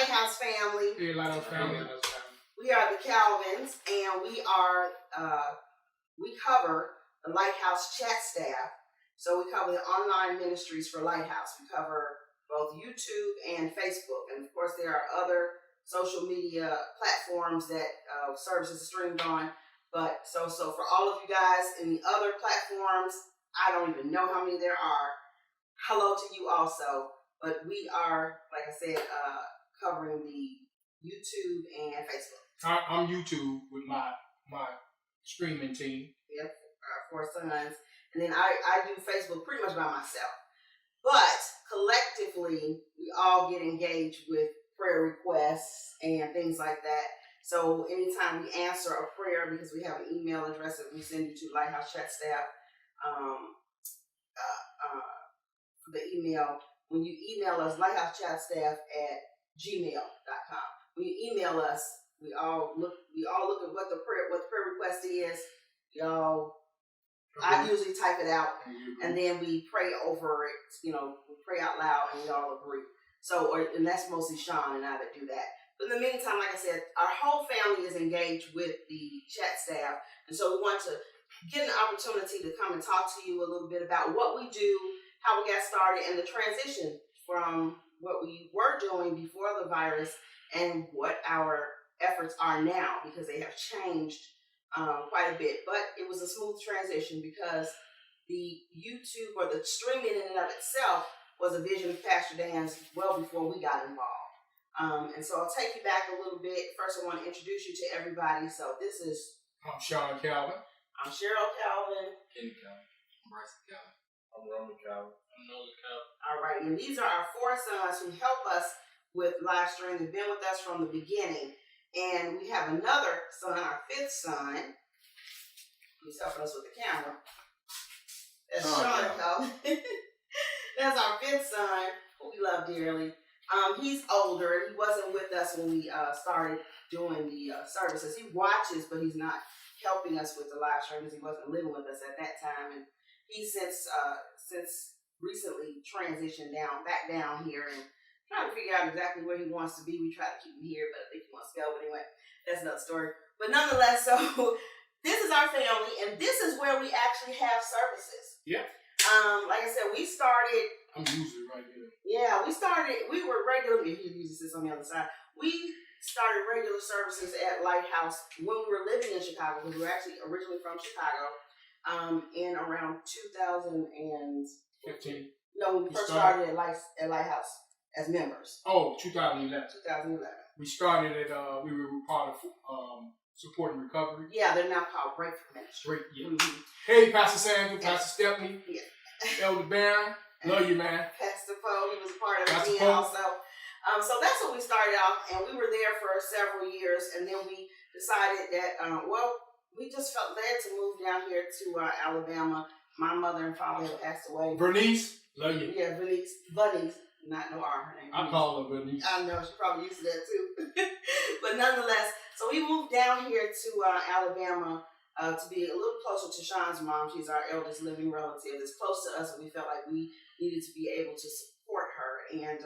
Lighthouse family. Hey, Lighthouse family. We are the Calvins, and we cover the Lighthouse chat staff. So we cover the online ministries for Lighthouse. We cover both YouTube and Facebook. And of course, there are other social media platforms that services are streamed on. But so for all of you guys in the other platforms, I don't even know how many there are. Hello to you also. But we are, like I said, covering the YouTube and Facebook. I'm YouTube with my streaming team. Yep, our 4 sons. And then I do Facebook pretty much by myself. But collectively, we all get engaged with prayer requests and things like that. So anytime we answer a prayer, because we have an email address that we send you to Lighthouse Chat staff, the email, when you email us, lighthousechatstaff@gmail.com. When you email us, we all look at what the prayer request is. I usually type it out, and then we pray over it. We pray out loud, and we all agree. And that's mostly Sean and I that do that. But in the meantime, like I said, our whole family is engaged with the chat staff, and so we want to get an opportunity to come and talk to you a little bit about what we do, how we got started, and the transition from what we were doing before the virus and what our efforts are now, because they have changed quite a bit. But it was a smooth transition because the YouTube or the streaming in and of itself was a vision of Pastor Dan's well before we got involved. And so I'll take you back a little bit. First, I want to introduce you to everybody. So this is... I'm Sean Calvin. I'm Cheryl Calvin. Kenny Calvin. I'm Bryson Calvin. I'm Roman Calvin. I'm Nolan Calvin. All right, and these are our 4 sons who help us with live stream. They've been with us from the beginning. And we have another son, our 5th son, who's helping us with the camera. That's Sean Calvin. That's our 5th son, who we love dearly. He's older. He wasn't with us when we started doing the services. He watches, but he's not helping us with the live stream because he wasn't living with us at that time. And he's since recently transitioned back down here and trying to figure out exactly where he wants to be. We try to keep him here, but I think he wants to go. But anyway, that's another story. But nonetheless, so this is our family, and this is where we actually have services. Yeah. Like I said, we started. I'm usually right here. Yeah, we were regular. He usually sits on the other side. We started regular services at Lighthouse when we were living in Chicago, because we were actually originally from Chicago. In around 2015. No, we first started at Lighthouse as members. Oh, 2011. 2011. We started at, we were part of Support and Recovery. Yeah, they're now called Breakthrough Ministry. Great, yeah. Mm-hmm. Hey, Pastor Sandra, Pastor Stephanie, yeah. Elder Barron, love you, man. Pastor Poe, he was a part of Pastor it also. So that's when we started off, and we were there for several years, and then we decided that, we just felt led to move down here to Alabama. My mother and father had passed away. Bernice, love you. Yeah, Bernice, not no R, her name. I call her Bernice. I know, she probably used to that too. But nonetheless, so we moved down here to Alabama to be a little closer to Sean's mom. She's our eldest living relative. It's close to us, and we felt like we needed to be able to support her. And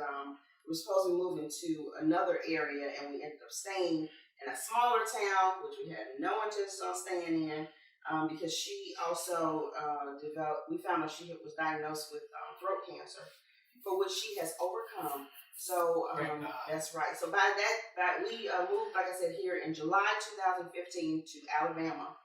we were supposed to move into another area, and we ended up staying in a smaller town, which we had no intention on staying in, because she also we found out she was diagnosed with throat cancer, for which she has overcome. So that's right. So we moved, like I said, here in July 2015 to Alabama,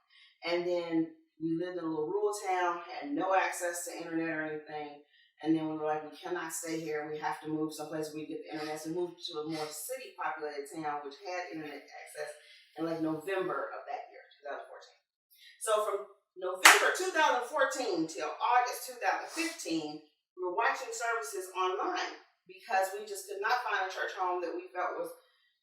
and then we lived in a little rural town, had no access to internet or anything. And then we were like, we cannot stay here. We have to move someplace where we get the internet. So we moved to a more city-populated town, which had internet access in like November of that year, 2014. So from November 2014 till August 2015, we were watching services online because we just could not find a church home that we felt was,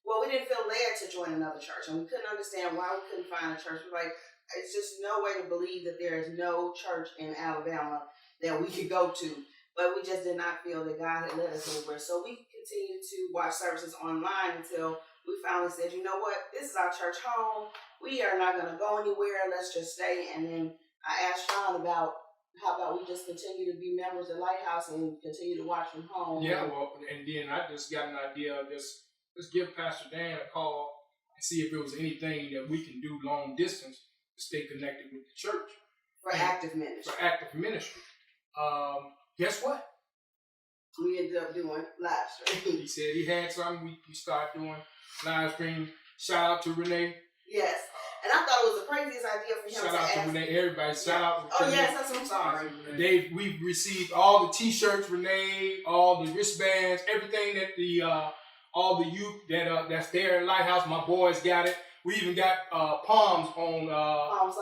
we didn't feel led to join another church. And we couldn't understand why we couldn't find a church. We're like, it's just no way to believe that there is no church in Alabama that we could go to. But we just did not feel that God had led us anywhere. So we continued to watch services online until we finally said, you know what, this is our church home. We are not going to go anywhere. Let's just stay. And then I asked Sean about how about we just continue to be members of Lighthouse and continue to watch from home. Yeah, and then I just got an idea of just let's give Pastor Dan a call and see if there was anything that we can do long distance to stay connected with the church. For active ministry. For active ministry. Guess what? We ended up doing live stream. He said he had something. We started doing live stream. Shout out to Renee. Yes. And I thought it was the craziest idea for him shout to out ask. To Renee. Everybody, shout out to Oh, Renee. yes, that's what I'm sorry. We've received all the T-shirts, Renee, all the wristbands, everything that all the youth that's there in Lighthouse. My boys got it. We even got palms on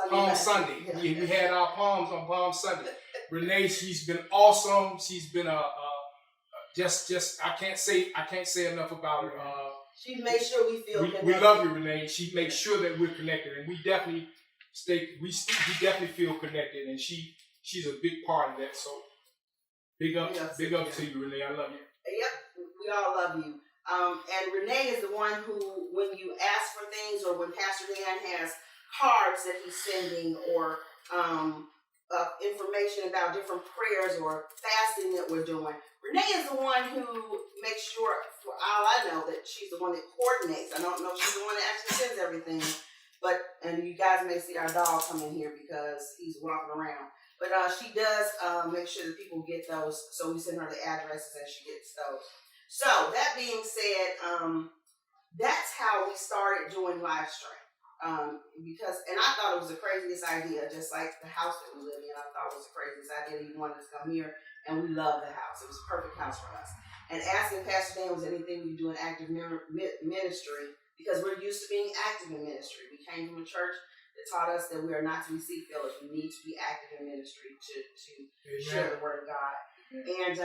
Palm Sunday. Yeah. We had our palms on Palm Sunday. Renee, she's been awesome. She's been just I can't say enough about her. She made sure we feel connected. We love you, Renee. She makes sure that we're connected, and we definitely definitely feel connected, and she's a big part of that. So big up to you, Renee. I love you. Yep, we all love you. And Renee is the one who, when you ask for things, or when Pastor Dan has cards that he's sending, or information about different prayers or fasting that we're doing, Renee is the one who makes sure, for all I know, that she's the one that coordinates. I don't know if she's the one that actually sends everything, and you guys may see our dog come in here because he's walking around. But she does make sure that people get those, so we send her the addresses and she gets those. So, that being said, that's how we started doing live stream. And I thought it was the craziest idea, just like the house that we live in. I thought it was the craziest idea that you wanted us to come here, and we love the house. It was a perfect house for us. And asking Pastor Dan, was anything we do in active ministry, because we're used to being active in ministry. We came from a church that taught us that we are not to be seat fillers. We need to be active in ministry to share the word of God. And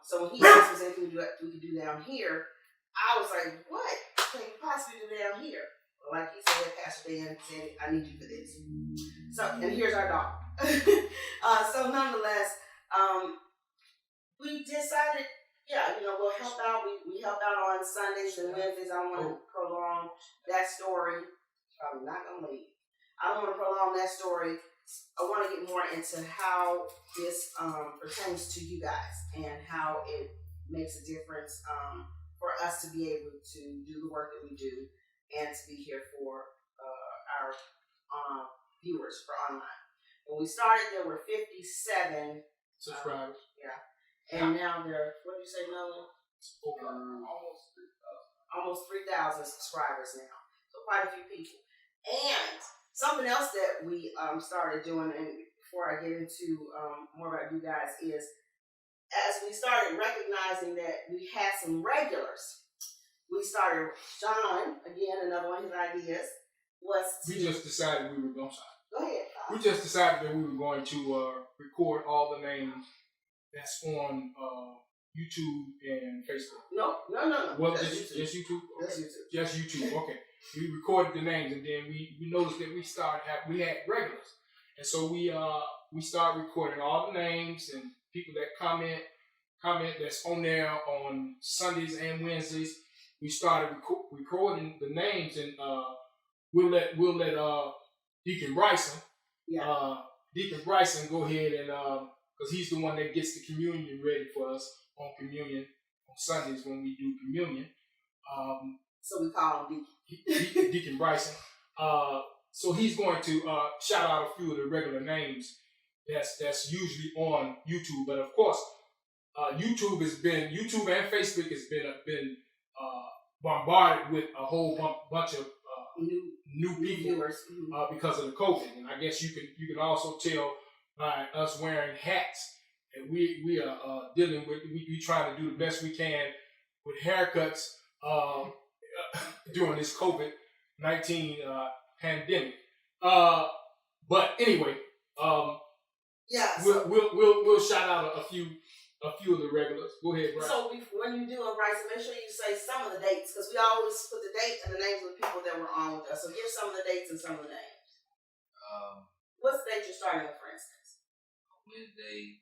so when he asked us anything we could do down here, I was like, what can you possibly do down here? Well, like he said, Pastor Dan said, I need you for this. So, and here's our dog. So nonetheless, we decided, we'll help out. We help out on Sundays and Wednesdays. I don't want to prolong that story. Probably not going to leave. I don't want to prolong that story. I want to get more into how this pertains to you guys and how it makes a difference for us to be able to do the work that we do and to be here for our viewers for online. When we started, there were 57 subscribers. And now there, what did you say, Nolan? Over almost 3,000 subscribers now. So quite a few people. And something else that we started doing, and before I get into more about you guys, is as we started recognizing that we had some regulars, we started, Sean, again, another one of his ideas, was to... We just decided we were going to... Go ahead. We just decided that we were going to record all the names that's on YouTube and Facebook. No. Well, just YouTube? Okay. Just YouTube, okay. We recorded the names, and then we noticed that we had regulars. And so we started recording all the names and people that comment that's on there on Sundays and Wednesdays. We started recording the names, and we'll let Deacon Bryson go ahead and because he's the one that gets the communion ready for us on communion on Sundays when we do communion. So we call him Deacon Bryson. So he's going to shout out a few of the regular names that's usually on YouTube. But of course, YouTube and Facebook has been bombarded with a whole bunch of new people because of the COVID. And I guess you can also tell by us wearing hats, and we are dealing with we trying to do the best we can with haircuts during this COVID-19 pandemic. But anyway, we'll shout out a few of the regulars. Go ahead, Bryce. So when you do a Bryce, make sure you say some of the dates, because we always put the date and the names of the people that were on with us. So give some of the dates and some of the names. What's the date you're starting with, for instance? Wednesday,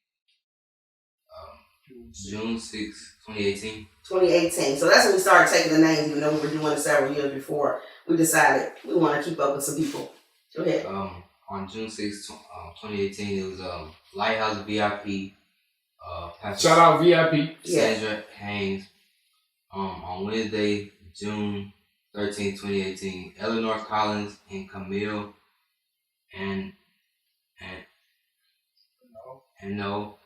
June 6, 2018. 2018. So that's when we started taking the names, even though we were doing it several years before. We decided we want to keep up with some people. Go ahead. On June 6, 2018, it was Lighthouse VIP. Shout out VIP. Sandra Haynes. On Wednesday, June 13, 2018. Eleanor Collins and Camille and no.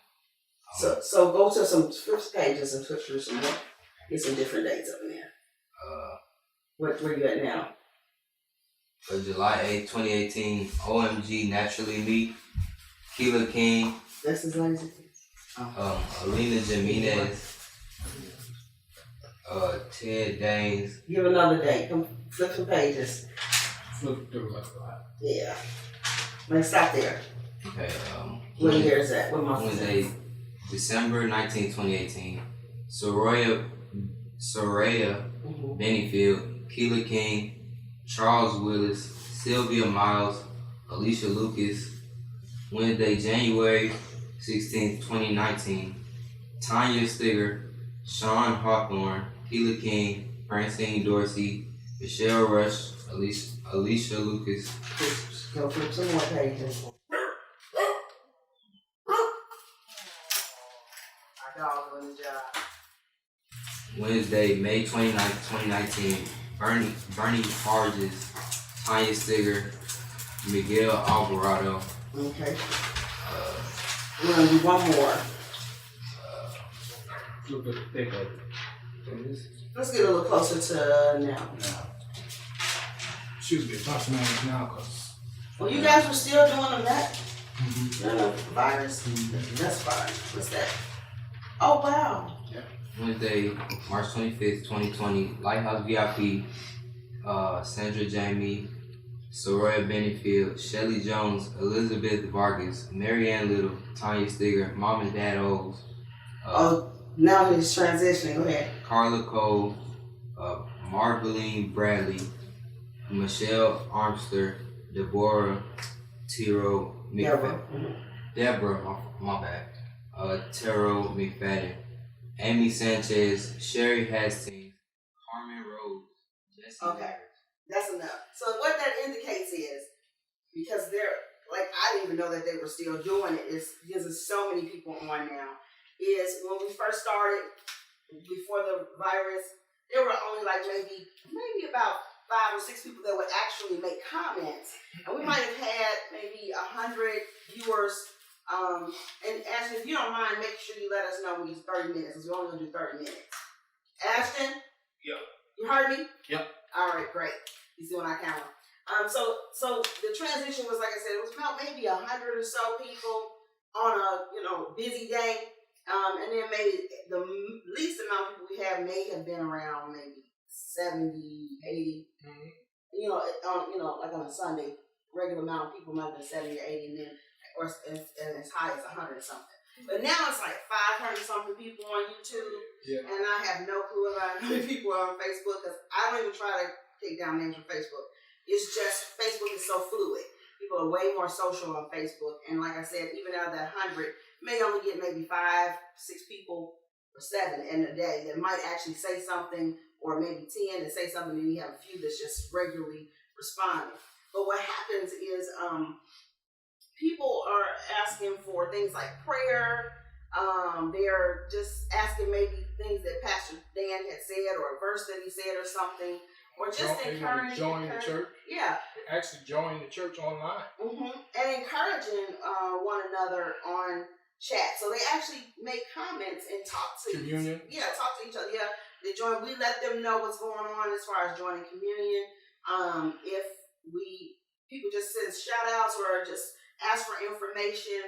So go to some first pages and put through some more. Get some different dates up in there. Where you at now? For July 8, 2018, OMG Naturally Me, Keela King, That's his lazy. Alina Jimenez, Ted Danes. Give another date. Come flip some pages. Flip through like Yeah. Let's stop there. Okay. What year is that? What month is Wednesday, that? December 19, 2018. Soraya Bennyfield, Keela King, Charles Willis, Sylvia Miles, Alicia Lucas. Wednesday, January 16, 2019. Tanya Stigger, Sean Hawthorne, Keela King, Francine Dorsey, Michelle Rush, Alicia Lucas. Go flip some more pages. Our dog doing the job. Wednesday, May 29th, 2019. Bernie Harges, Tanya Stigger, Miguel Alvarado. Okay. We're gonna do one more. a little bit thicker. Let's get a little closer to now. Should be a bunch of names now, cause. Well, you guys were still doing the Met. Mm-hmm. No, virus. That's fine. What's that? Oh wow. Wednesday, March 25th, 2020, Lighthouse VIP, Sandra Jamie, Soraya Bennyfield, Shelly Jones, Elizabeth Vargas, Marianne Little, Tanya Stigger, Mom and Dad O's. Now he's transitioning. Go ahead. Carla Cole, Marveline Bradley, Michelle Armster, Deborah Tiro McFadden. Deborah, my bad. Tero McFadden. Amy Sanchez, Sherry Hastings, Carmen Rose, Jesse. Okay, that's enough. So what that indicates is, because they're, like, I didn't even know that they were still doing it, is because there's so many people on now, is when we first started, before the virus, there were only like maybe about 5 or 6 people that would actually make comments. And we might have had maybe 100 viewers. And Ashton, if you don't mind, make sure you let us know when it's 30 minutes, because we're only going to do 30 minutes. Ashton? Yep. You heard me? Yep. All right, great. You see on our camera. So the transition was, like I said, it was about maybe 100 or so people on a, busy day. And then maybe the least amount of people we have may have been around maybe 70, 80. Mm-hmm. Like on a Sunday, regular amount of people might have been 70 or 80, and then or as high as 100 something. But now it's like 500 something people on YouTube, and I have no clue about how many people are on Facebook, because I don't even try to take down names from Facebook. It's just Facebook is so fluid. People are way more social on Facebook, and like I said, even out of that 100, may only get maybe 5, 6 people or 7 in a day that might actually say something, or maybe 10 that say something, and you have a few that's just regularly responding. But what happens is people are asking for things like prayer. They're just asking maybe things that Pastor Dan had said, or a verse that he said, or something, or just encouraging. Join the church. Yeah. Actually, join the church online. Mm-hmm. And encouraging one another on chat. So they actually make comments and talk to communion. Talk to each other. Yeah, they join. We let them know what's going on as far as joining communion. If people just send shout outs or just ask for information.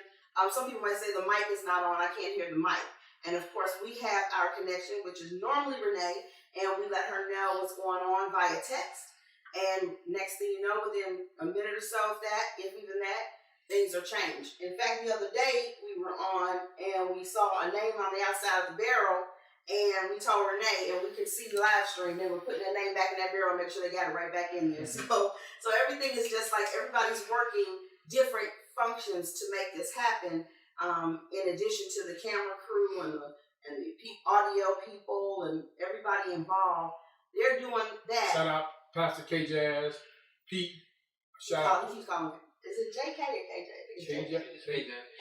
Some people might say the mic is not on, I can't hear the mic. And of course we have our connection, which is normally Renee, and we let her know what's going on via text. And next thing you know, within a minute or so of that, if even that, things are changed. In fact, the other day we were on and we saw a name on the outside of the barrel, and we told Renee, and we could see the live stream, and we're putting that name back in that barrel and make sure they got it right back in there. So everything is just like everybody's working different functions to make this happen. In addition to the camera crew and the audio people and everybody involved, they're doing that. Shout out Pastor K Jazz, Pete. Shout out. He keeps calling. Is it JK or KJ?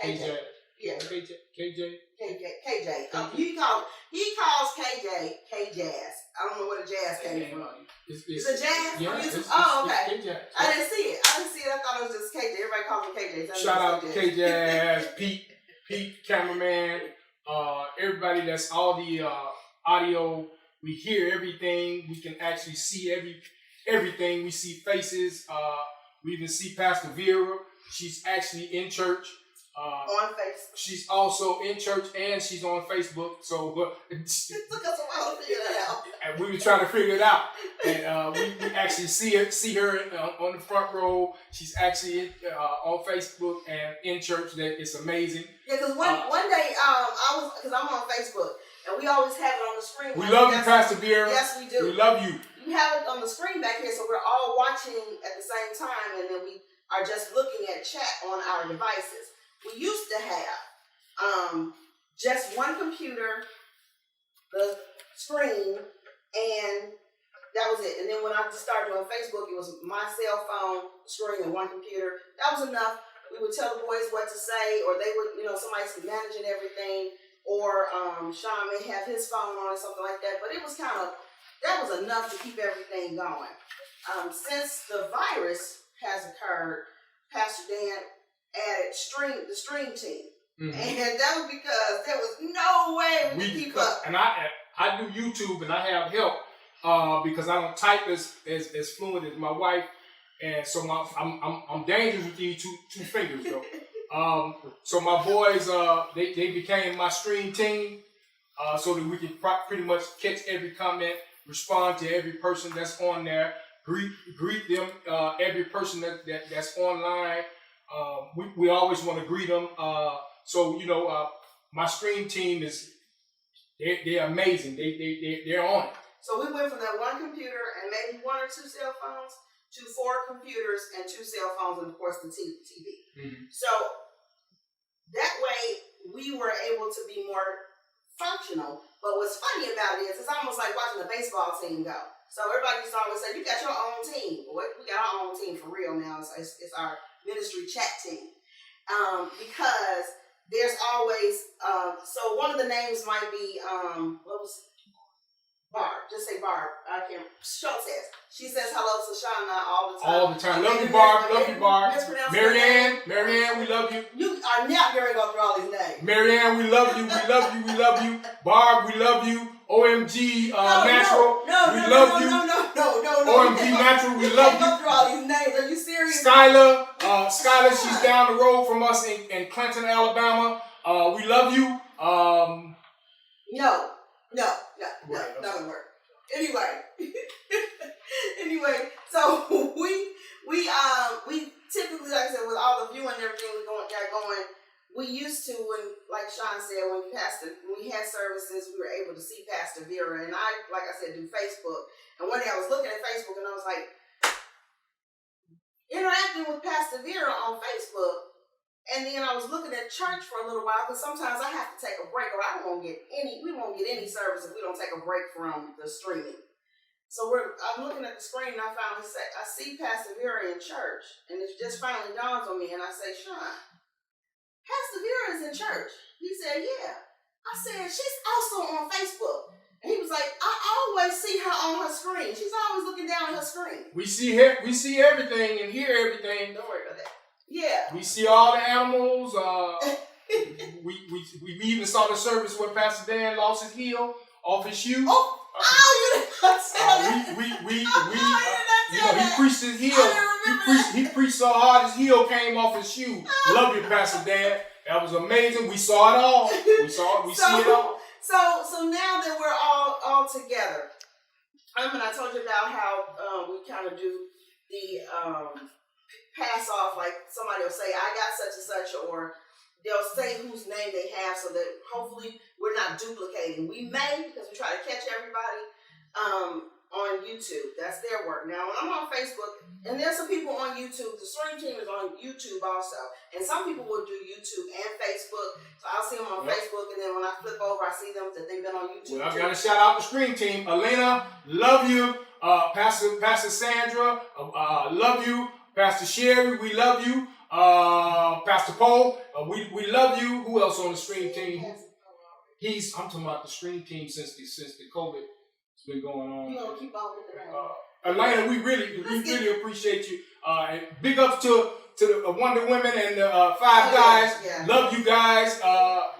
KJ. Yeah. KJ. KJ. He calls KJ K Jazz. I don't know what where the jazz came from. It's a jazz? Yeah, okay. it's KJ. I didn't see it. I thought it was just KJ. Everybody calls him KJ. Shout out to KJ, Pete, cameraman, everybody that's all the audio. We hear everything. We can actually see everything. We see faces. We even see Pastor Vera. She's actually in church. On Facebook. She's also in church and she's on Facebook. So it took us a while to figure that out. And we were trying to figure it out. And we actually see her on the front row. She's actually on Facebook and in church. That it's amazing. Yeah, because one day because I'm on Facebook and we always have it on the screen. We love you, Pastor Vera. Yes, we do. We love you. You have it on the screen back here, so we're all watching at the same time, and then we are just looking at chat on our devices. We used to have just one computer, the screen, and that was it. And then when I just started on Facebook, it was my cell phone, screen, and one computer. That was enough. We would tell the boys what to say, or they would, somebody's managing everything, or Sean may have his phone on or something like that. But it was that was enough to keep everything going. Since the virus has occurred, Pastor Dan added the stream team. Mm-hmm. And that was because there was no way we could keep up. And I do YouTube and I have help because I don't type as fluent as my wife, and so I'm dangerous with these two fingers though. So my boys they became my stream team so that we can pretty much catch every comment, respond to every person that's on there, greet them, every person that's online. We always want to greet them. So my stream team they're amazing. They're on it. So we went from that one computer and maybe one or two cell phones to 4 computers and 2 cell phones and of course the TV. Mm-hmm. So that way we were able to be more functional. But what's funny about it is it's almost like watching a baseball team go. So everybody used to always say, you got your own team. Well, we got our own team for real now. It's our ministry chat team. Because there's always, so one of the names might be, Barb. Just say Barb. I can't. Schultz says. She says hello to Shauna all the time. All the time. Love you, Barb. Love you, Barb. Marianne, we love you. You are not going to go through all these names. Marianne, we love you. We love you. We love you. Barb, we love you. OMG Natural. We love you. No. OMG Natural, we love you. Go through all these names. Are you serious? Skylar, she's down the road from us in Clinton, Alabama. We love you. No, not gonna work. Anyway, so we typically, like I said, with all the viewing and everything we got going, we used to, when, like Sean said, when we had services, we were able to see Pastor Vera, and I, like I said, do Facebook. And one day I was looking at Facebook and I was like, interacting with Pastor Vera on Facebook. And then I was looking at church for a little while because sometimes I have to take a break or we won't get any service if we don't take a break from the streaming. So I'm looking at the screen and I see Pastor Vera in church, and it just finally dawns on me, and I say, Sean, Pastor Vera is in church. He said, yeah. I said, she's also on Facebook. And he was like, I always see her on her screen. She's always looking down at her screen. We see everything and hear everything. Don't worry about that. Yeah. We see all the animals. We even saw the service where Pastor Dan lost his heel off his shoe. You did not say that. He preached his heel. He preached so hard his heel came off his shoe. Love you, Pastor Dan. That was amazing. We saw it all. We see it all. So now that we're all together, and I told you about how we kind of do the pass off, like somebody will say, I got such and such, or they'll say whose name they have so that hopefully we're not duplicating. We may, because we try to catch everybody on YouTube. That's their work. Now, when I'm on Facebook, and there's some people on YouTube, the stream team is on YouTube also, and some people will do YouTube and Facebook, so I'll see them on Facebook, and then when I flip over, I see them that they've been on YouTube. Well, I've got to shout out the stream team. Elena, love you. Pastor Sandra, love you. Pastor Sherry, we love you. Pastor Paul, we love you. Who else on the stream team? I'm talking about the stream team since the COVID. It's been going on. We're gonna keep on with it. Atlanta, we really appreciate you. And big ups to the Wonder Women and the Five Guys. Yeah. Love you guys.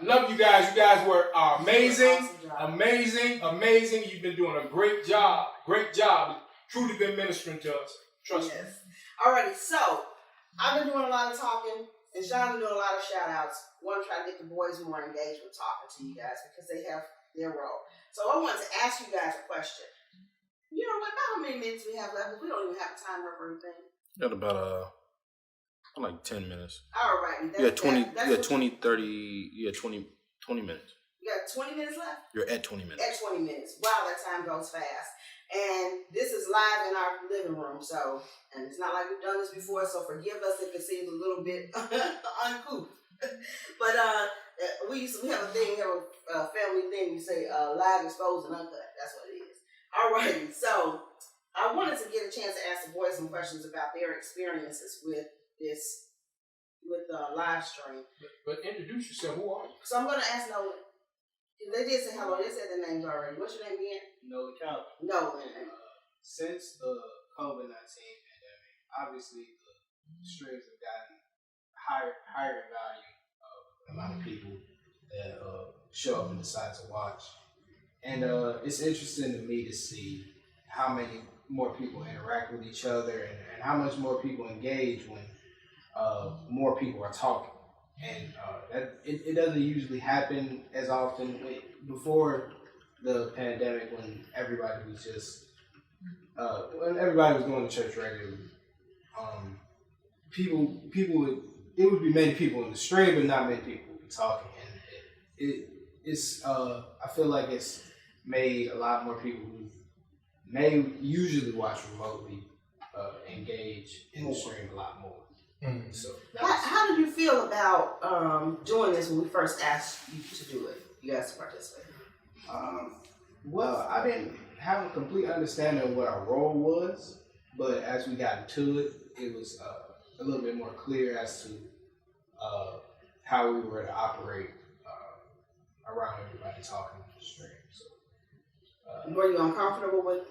Love you guys. You guys were amazing. Amazing. You've been doing a great job. Truly been ministering to us. Trust me. Alrighty, so I've been doing a lot of talking, and Sean's been doing a lot of shout outs. Want to try to get the boys more engaged with talking to you guys because they have their role. So I wanted to ask you guys a question. You know what? About how many minutes we have left? We don't even have a timer for anything. Got about like 10 minutes. Alrighty. You got 20 minutes. You got 20 minutes left? You're at 20 minutes. At 20 minutes. Wow, that time goes fast. And this is live in our living room, so, and it's not like we've done this before, so forgive us if it seems a little bit uncouth. But we have a thing, a family thing, we say live, exposed, and uncut. That's what it is. Alrighty, so I wanted to get a chance to ask the boys some questions about their experiences with this, with the live stream. But introduce yourself. Who are you? So I'm going to ask Nolan. They did say hello. They said their names already. What's your name again? Nolan Calvin. Nolan. Since the COVID-19 pandemic, obviously the streams have gotten higher in value of a lot of people that show up and decide to watch. And it's interesting to me to see how many more people interact with each other and how much more people engage when more people are talking. And it doesn't usually happen as often. Before the pandemic, when everybody was just when everybody was going to church regularly, it would be many people in the stream, but not many people would be talking. And it's I feel like it's made a lot more people who may usually watch remotely engage in the stream a lot more. Mm-hmm. So how did you feel about doing this when we first asked you to do it? You guys to participate. Well, I didn't have a complete understanding of what our role was, but as we got into it, it was a little bit more clear as to how we were to operate around everybody talking on the stream. So, were you uncomfortable with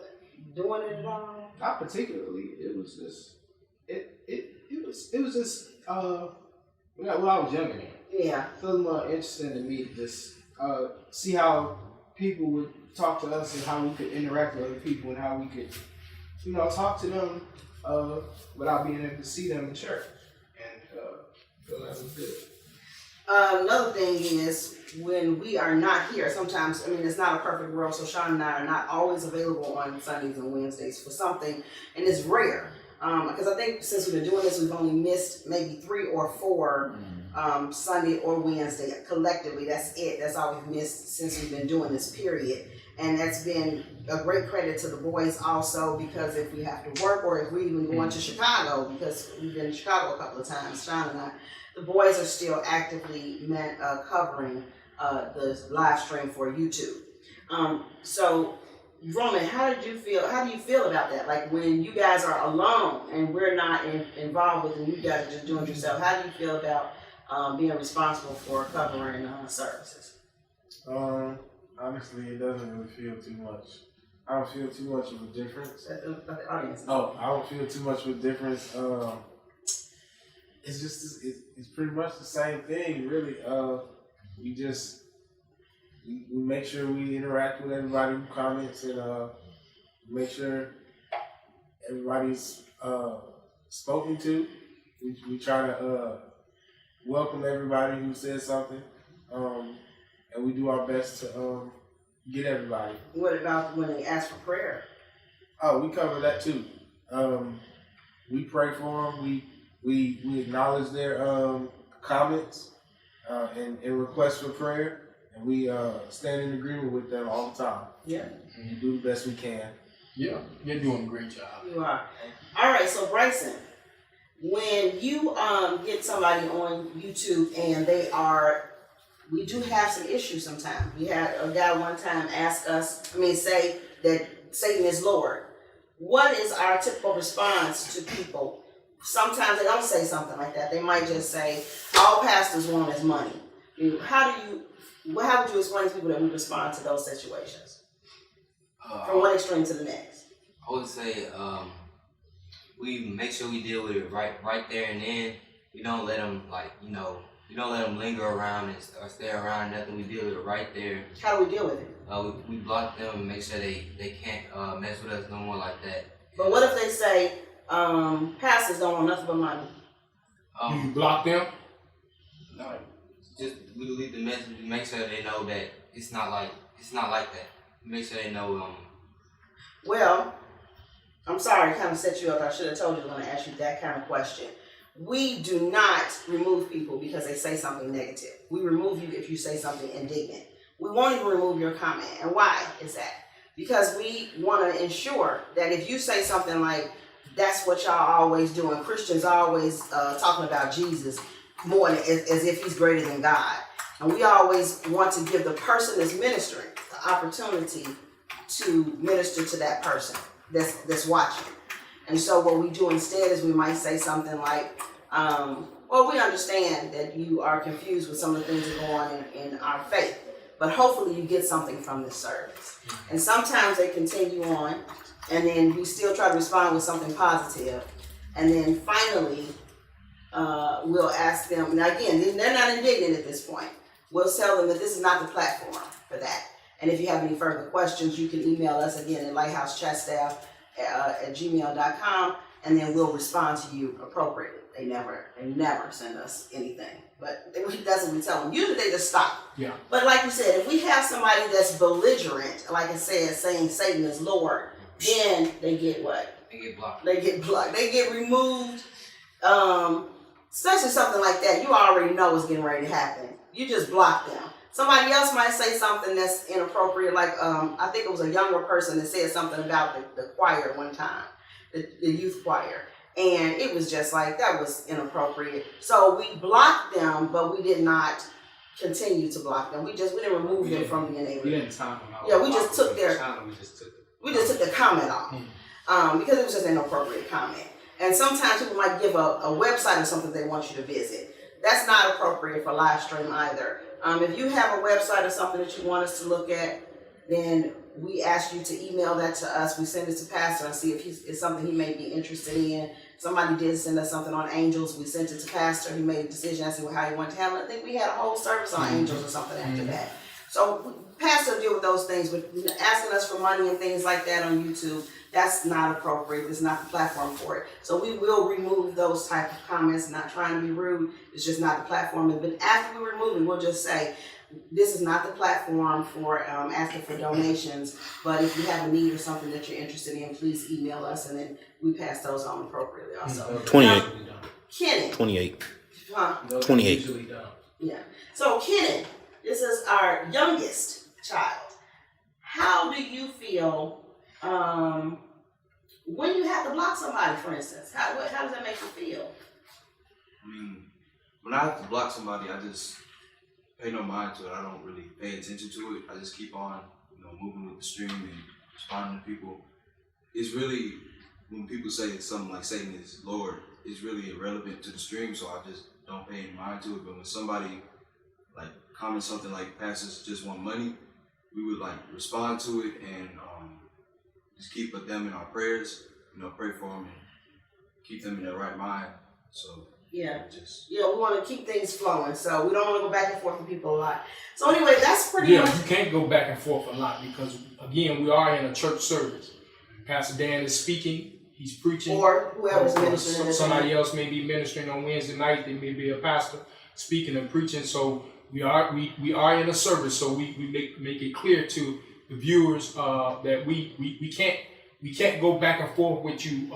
doing it at all? Not particularly. It was just it was just when I was younger. Yeah. It was more interesting to me to just see how people would talk to us and how we could interact with other people and how we could, talk to them without being able to see them in church. And I feel that was good. Another thing is when we are not here, sometimes, it's not a perfect world, so Sean and I are not always available on Sundays and Wednesdays for something, and it's rare. Because I think since we've been doing this, we've only missed maybe 3 or 4 Sunday or Wednesday collectively. That's it. That's all we've missed since we've been doing this period. And that's been a great credit to the boys also, because if we have to work or if we even go into Chicago, because we've been in Chicago a couple of times, Sean and I, the boys are still actively covering the live stream for YouTube. So Roman, how do you feel about that? Like when you guys are alone and we're not involved with it, and you guys are just doing it yourself, how do you feel about being responsible for covering services? Honestly, it doesn't really feel too much. I don't feel too much of a difference. The audience. Oh, I don't feel too much of a difference. It's just it's pretty much the same thing, really. We make sure we interact with everybody who comments and make sure everybody's spoken to. We try to welcome everybody who says something, and we do our best to get everybody. What about when they ask for prayer? Oh, we cover that too. We pray for them. We acknowledge their comments and requests for prayer. And we stand in agreement with them all the time. Yeah. And we do the best we can. Yeah, you're doing a great job. You are. All right, so Bryson, when you get somebody on YouTube and we do have some issues sometimes. We had a guy one time say that Satan is Lord. What is our typical response to people? Sometimes they don't say something like that. They might just say, all pastors want is money. How would you explain to people that we respond to those situations? from one extreme to the next? I would say we make sure we deal with it right there and then. We don't let them we don't let them linger around or stay around nothing. We deal with it right there. How do we deal with it? We block them and make sure they can't mess with us no more like that. But what if they say pastors don't want nothing but money? You block them? No, just we delete the message. We make sure they know that it's not like that. Make sure they know. Well, I'm sorry, I kind of set you up. I should have told you I was going to ask you that kind of question. We do not remove people because they say something negative. We remove you if you say something indignant. We won't even remove your comment. And why is that? Because we want to ensure that if you say something like, that's what y'all always do, and Christians are always talking about Jesus more than, as if he's greater than God. And we always want to give the person that's ministering the opportunity to minister to that person that's watching. And so what we do instead is we might say something like, well, we understand that you are confused with some of the things that go on in our faith, but hopefully you get something from this service. And sometimes they continue on, and then we still try to respond with something positive. And then finally, we'll ask them, now again, they're not indignant at this point. We'll tell them that this is not the platform for that. And if you have any further questions, you can email us again at lighthouseChatStaff@gmail.com, and then we'll respond to you appropriately. They never send us anything, but that's what we tell them. Usually they just stop. Yeah. But like you said, if we have somebody that's belligerent, like I said, saying Satan is Lord, then they get what? They get blocked. They get blocked. They get removed. Especially something like that, you already know is getting ready to happen. You just block them. Somebody else might say something that's inappropriate, like I think it was a younger person that said something about the choir one time, the youth choir. And it was just like, that was inappropriate. So we blocked them, but we did not continue to block them. We didn't remove them from being able to. We didn't time them out. Yeah, we just took we just took the comment off because it was just an inappropriate comment. And sometimes people might give a website or something they want you to visit. That's not appropriate for live stream either. If you have a website or something that you want us to look at, then we ask you to email that to us. We send it to Pastor and see if it's something he may be interested in. Somebody did send us something on angels. We sent it to Pastor. He made a decision as to how he wanted to handle it. I think we had a whole service on angels or something after that. So Pastor deal with those things, but asking us for money and things like that on YouTube, that's not appropriate. It's not the platform for it. So we will remove those type of comments. Not trying to be rude. It's just not the platform. But after we remove it, we'll just say, this is not the platform for asking for donations, but if you have a need or something that you're interested in, please email us, and then we pass those on appropriately also. 28. Kenan. 28. Huh? 28. Yeah. So Kenan, this is our youngest child. How do you feel when you have to block somebody, for instance? How does that make you feel? I mean, when I have to block somebody, I just pay no mind to it. I don't really pay attention to it. I just keep on, moving with the stream and responding to people. It's really, when people say something like Satan is Lord, it's really irrelevant to the stream, so I just don't pay any mind to it. But when somebody comments something like pastors just want money, we would respond to it and just keep them in our prayers, pray for them and keep them in their right mind. So yeah, we want to keep things flowing, so we don't want to go back and forth with people a lot. So anyway, that's pretty much. You can't go back and forth a lot because again, we are in a church service. Pastor Dan is speaking, he's preaching, or whoever's ministering. Somebody else may be ministering on Wednesday night. They may be a pastor speaking and preaching. So we are in a service. So we make it clear to the viewers that we can't go back and forth with you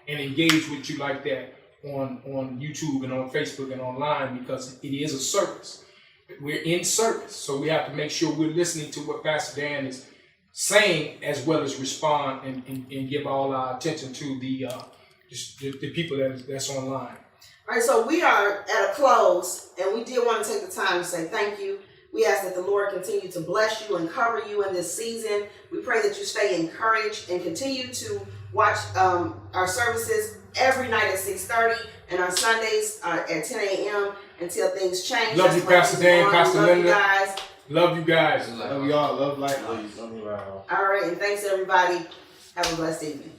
and engage with you like that on YouTube and on Facebook and online, because it is a service. We're in service, so we have to make sure we're listening to what Pastor Dan is saying, as well as respond and give all our attention to the people that's online. All right, so we are at a close, and we did want to take the time to say thank you. We ask that the Lord continue to bless you and cover you in this season. We pray that you stay encouraged and continue to watch our services every night at 6:30 and on Sundays at 10 a.m. until things change. Love you, Pastor Dan, Pastor Linda. Guys. Love you guys. Love y'all. Love life. Love you. Love you all. All right, and thanks everybody. Have a blessed evening.